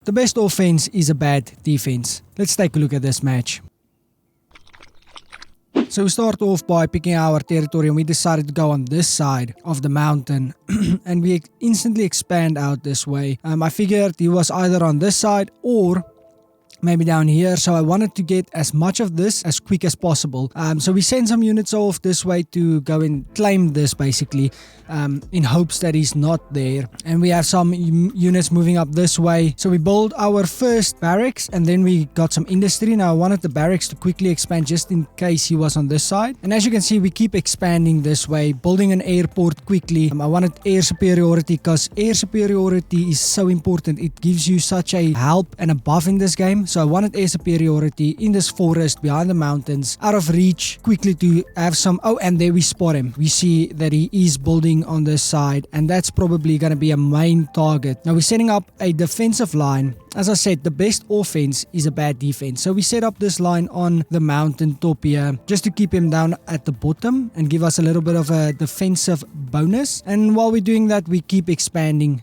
the best offense is a bad defense. Let's take a look at this match. So we start off by picking our territory, and we decided to go on this side of the mountain and we instantly expand out this way. I figured he was either on this side or maybe down here, so I wanted to get as much of this as quick as possible. So we send some units off this way to go and claim this basically, in hopes that he's not there. And we have some units moving up this way. So we build our first barracks and then we got some industry. Now I wanted the barracks to quickly expand just in case he was on this side. And as you can see, we keep expanding this way, building an airport quickly. I wanted air superiority because air superiority is so important. It gives you such a help and a buff in this game. So I wanted air superiority in this forest behind the mountains, out of reach, quickly to have some. Oh, and there we spot him. We see that he is building on this side, and that's probably going to be a main target. Now we're setting up a defensive line. As I said, the best offense is a bad defense. So we set up this line on the mountain top here just to keep him down at the bottom and give us a little bit of a defensive bonus. And while we're doing that, we keep expanding,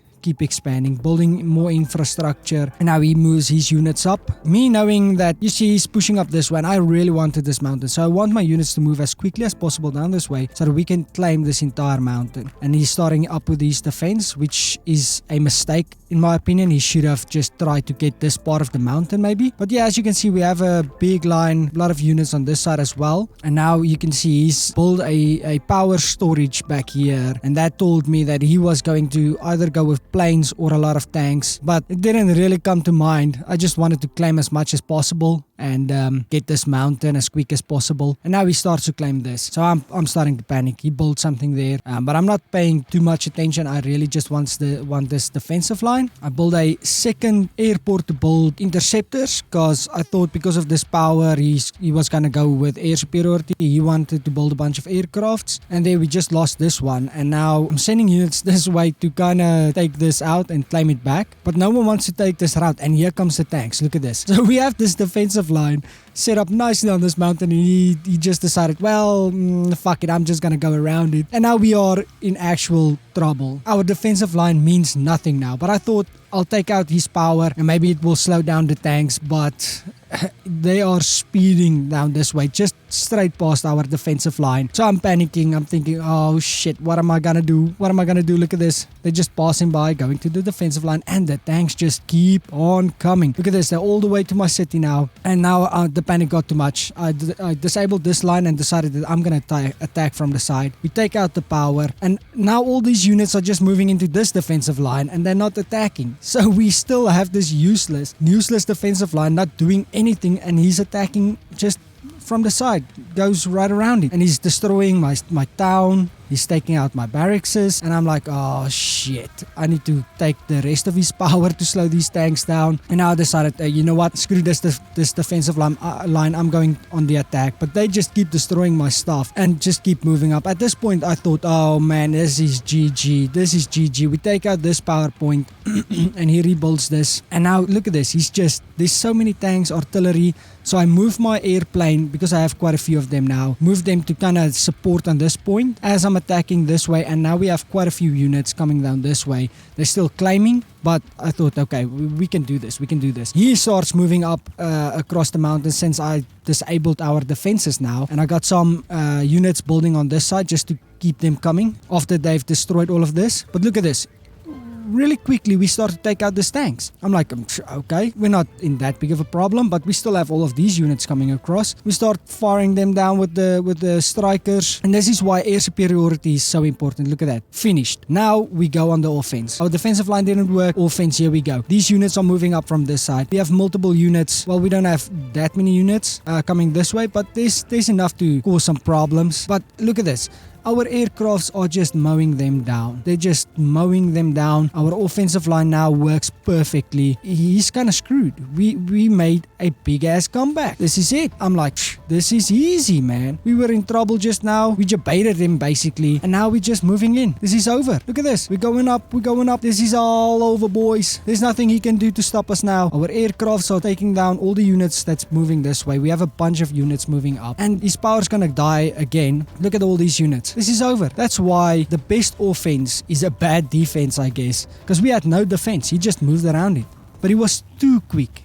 building more infrastructure. And now he moves his units up. Me knowing that, you see, he's pushing up this way, and I really wanted this mountain. So I want my units to move as quickly as possible down this way so that we can claim this entire mountain. And he's starting up with his defense, which is a mistake in my opinion. He should have just tried to get this part of the mountain maybe. But yeah, as you can see, we have a big line, a lot of units on this side as well. And now you can see he's built a power storage back here. And that told me that he was going to either go with planes or a lot of tanks, but it didn't really come to mind. I just wanted to claim as much as possible and get this mountain as quick as possible. And now he starts to claim this. So I'm starting to panic. He built something there, but I'm not paying too much attention. I really just want this defensive line. I built a second airport to build interceptors because I thought because of this power he was gonna go with air superiority. He wanted to build a bunch of aircrafts, and then we just lost this one. And now I'm sending units this way to kind of take this out and claim it back, but no one wants to take this route. And here comes the tanks. Look at this. So we have this defensive line set up nicely on this mountain, and he just decided, well, fuck it, I'm just gonna go around it. And now we are in actual trouble. Our defensive line means nothing now, but I thought I'll take out his power and maybe it will slow down the tanks, but they are speeding down this way, just straight past our defensive line. So I'm panicking. I'm thinking, oh shit, what am I gonna do? Look at this. They're just passing by, going to the defensive line, and the tanks just keep on coming. Look at this. They're all the way to my city now. And now the panic got too much. I disabled this line and decided that I'm gonna attack from the side. We take out the power, and now all these units are just moving into this defensive line and they're not attacking. So we still have this useless defensive line not doing anything, and he's attacking just from the side, goes right around it, and he's destroying my town. He's taking out my barracks, and I'm like, oh shit, I need to take the rest of his power to slow these tanks down. And now I decided, you know what, screw this defensive line, I'm going on the attack. But they just keep destroying my stuff and just keep moving up. At this point I thought, oh man, this is GG. We take out this power point and he rebuilds this, and now look at this. There's so many tanks, artillery. So I moved my airplane, because I have quite a few of them now, moved them to kind of support on this point as I'm attacking this way. And now we have quite a few units coming down this way. They're still claiming, but I thought, okay, we can do this. He starts moving up across the mountain since I disabled our defenses now. And I got some units building on this side just to keep them coming after they've destroyed all of this. But look at this. Really quickly we start to take out these tanks. I'm like, okay, we're not in that big of a problem, but we still have all of these units coming across. We start firing them down with the strikers, and this is why air superiority is so important. Look at that. Finished. Now we go on the offense. Our defensive line didn't work. Offense, here we go. These units are moving up from this side. We have multiple units. Well, we don't have that many units coming this way, but there's enough to cause some problems. But look at this. Our aircrafts are just mowing them down. They're just mowing them down. Our offensive line now works perfectly. He's kind of screwed. We made a big ass comeback. This is it. I'm like, this is easy, man. We were in trouble just now. We just baited him basically, and now we're just moving in. This is over. Look at this. We're going up. This is all over, boys. There's nothing he can do to stop us now. Our aircrafts are taking down all the units that's moving this way. We have a bunch of units moving up, and his power's gonna die again. Look at all these units. This is over. That's why the best offense is a bad defense, I guess. Because we had no defense. He just moved around it. but he was too quick.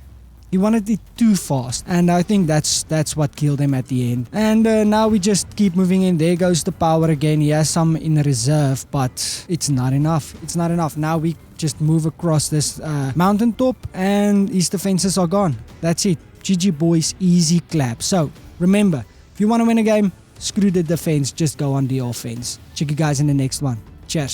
He wanted it too fast, and I think that's what killed him at the end. And now we just keep moving in. There goes the power again. He has some in reserve, but it's not enough. It's not enough. Now we just move across this mountaintop, and his defenses are gone. That's it. GG boys, easy clap. So remember, if you want to win a game, screw the defense, just go on the offense. Check you guys in the next one. Cheers.